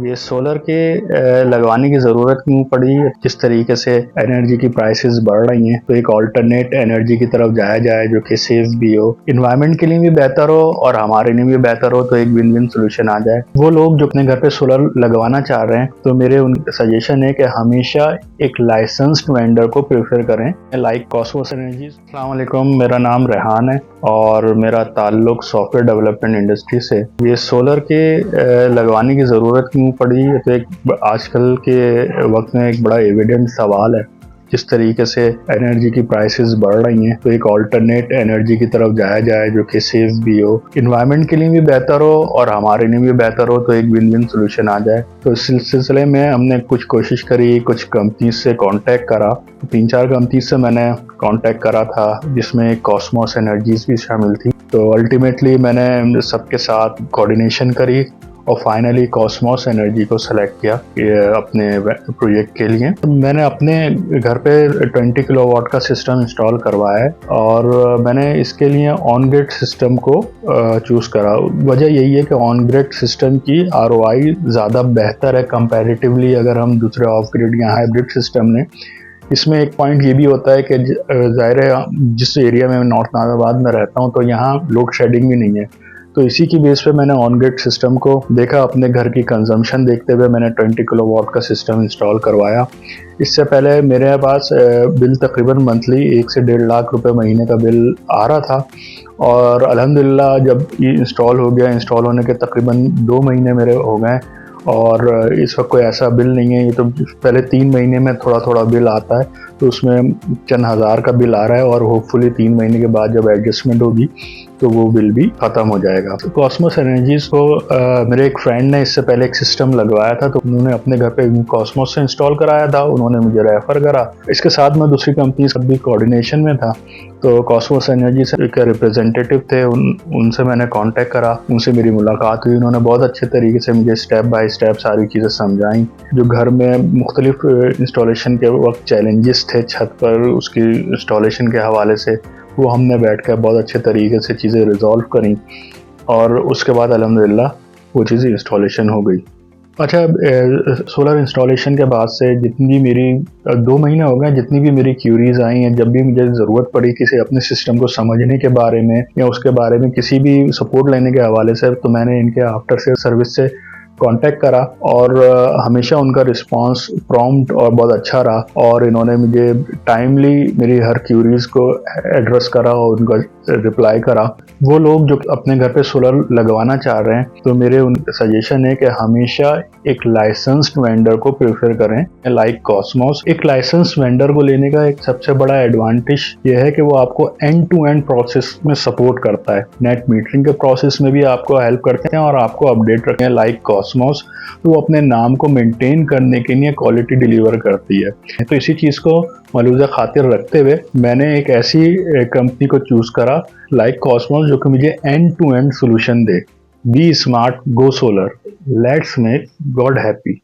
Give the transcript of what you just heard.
ये सोलर के लगवाने की ज़रूरत क्यों पड़ी? जिस तरीके से एनर्जी की प्राइसेस बढ़ रही हैं, तो एक ऑल्टरनेट एनर्जी की तरफ जाया जाए जो कि सेफ भी हो, इन्वायरमेंट के लिए भी बेहतर हो और हमारे लिए भी बेहतर हो, तो एक विन विन सोल्यूशन आ जाए। वो लोग जो अपने घर पे सोलर लगवाना चाह रहे हैं, तो मेरे उन सजेशन है कि हमेशा एक लाइसेंस्ड वेंडर को प्रेफर करें, लाइक कॉस्मोस एनर्जी। अस्सलाम वालेकुम, मेरा नाम रेहान है और मेरा ताल्लुक सॉफ्टवेयर डेवलपमेंट इंडस्ट्री से। ये सोलर के लगवाने की ज़रूरत क्यों पड़ी? तो एक आजकल के वक्त में एक बड़ा एविडेंट सवाल है। जिस तरीके से एनर्जी की प्राइसेस बढ़ रही हैं, तो एक ऑल्टरनेट एनर्जी की तरफ जाया जाए जो कि सेफ भी हो, इन्वायरमेंट के लिए भी बेहतर हो और हमारे लिए भी बेहतर हो, तो एक विन विन सोल्यूशन आ जाए। तो इस सिलसिले में हमने कुछ कोशिश करी, कुछ कंपनीज से कांटेक्ट करा। 3-4 कंपनीज से मैंने कांटेक्ट करा था, जिसमें कॉस्मोस एनर्जीज भी शामिल थी। तो अल्टीमेटली मैंने सबके साथ कोऑर्डिनेशन करी और फाइनली कॉस्मोस एनर्जी को सेलेक्ट किया अपने प्रोजेक्ट के लिए। तो मैंने अपने घर पे 20 किलोवाट का सिस्टम इंस्टॉल करवाया है और मैंने इसके लिए ऑन ग्रिड सिस्टम को चूज़ करा। वजह यही है कि ऑन ग्रिड सिस्टम की ROI ज़्यादा बेहतर है कंपैरेटिवली अगर हम दूसरे ऑफ ग्रिड या हाइब्रिड सिस्टम ने। इसमें एक पॉइंट ये भी होता है कि ज़ाहिर है जिस एरिया में मैं नॉर्थ नाज़ाबाद में रहता हूँ, तो यहाँ लोड शेडिंग भी नहीं है। तो इसी की बेस पे मैंने ऑन ग्रिड सिस्टम को देखा, अपने घर की कंजम्पशन देखते हुए मैंने 20 किलोवाट का सिस्टम इंस्टॉल करवाया। इससे पहले मेरे पास बिल तकरीबन मंथली 1 से 1.5 लाख रुपए महीने का बिल आ रहा था और अल्हम्दुलिल्लाह जब ये इंस्टॉल हो गया, इंस्टॉल होने के तकरीबन 2 महीने मेरे हो गए और इस वक्त कोई ऐसा बिल नहीं है। ये तो पहले 3 महीने में थोड़ा थोड़ा बिल आता है, तो उसमें चंद हज़ार का बिल आ रहा है और होपफुली 3 महीने के बाद जब एडजस्टमेंट होगी तो वो बिल भी ख़त्म हो जाएगा। तो कॉस्मोस एनर्जीज़ को मेरे एक फ्रेंड ने इससे पहले एक सिस्टम लगवाया था, तो उन्होंने अपने घर पे कॉस्मोस से इंस्टॉल कराया था, उन्होंने मुझे रेफ़र करा। इसके साथ मैं दूसरी कंपनी से भी कोऑर्डिनेशन में था, तो कॉस्मोस एनर्जी से एक रिप्रेजेंटेटिव थे, उनसे मैंने कांटेक्ट करा, उनसे मेरी मुलाकात हुई। उन्होंने बहुत अच्छे तरीके से मुझे स्टेप बाय स्टेप सारी चीज़ें समझाई। जो घर में मुख्तलिफ इंस्टॉलेशन के वक्त चैलेंजेस थे छत पर उसकी इंस्टॉलेशन के हवाले से, वो हमने बैठ कर बहुत अच्छे तरीके से चीज़ें रिजॉल्व करी और उसके बाद अल्हम्दुलिल्लाह वो चीज़ इंस्टॉलेशन हो गई। अच्छा, सोलर इंस्टॉलेशन के बाद से जितनी मेरी 2 महीने हो गए, जितनी भी मेरी क्यूरीज आई हैं, जब भी मुझे ज़रूरत पड़ी किसी अपने सिस्टम को समझने के बारे में या उसके बारे में किसी भी सपोर्ट लेने के हवाले से, तो मैंने इनके आफ्टर सेल सर्विस से कांटेक्ट करा और हमेशा उनका रिस्पांस प्रॉम्प्ट और बहुत अच्छा रहा और इन्होंने मुझे टाइमली मेरी हर क्यूरीज को एड्रेस करा और उनका रिप्लाई करा। वो लोग जो अपने घर पे सोलर लगवाना चाह रहे हैं, तो मेरे उन सजेशन है कि हमेशा एक लाइसेंस्ड वेंडर को प्रेफर करें, लाइक कॉस्मोस। एक लाइसेंस्ड वेंडर को लेने का एक सबसे बड़ा एडवांटेज ये है कि वो आपको एंड टू एंड प्रोसेस में सपोर्ट करता है। नेट मीटरिंग के प्रोसेस में भी आपको हेल्प करते हैं और आपको अपडेट रखते हैं। लाइक कॉस्मोस, तो वो अपने नाम को मेंटेन करने के लिए क्वालिटी डिलीवर करती है। तो इसी चीज़ को मलूज़ा खातिर रखते हुए मैंने एक ऐसी कंपनी को चूज़ करा, लाइक कॉस्मोस, जो कि मुझे एंड टू एंड सोल्यूशन दे। Be smart, go solar, let's make God happy.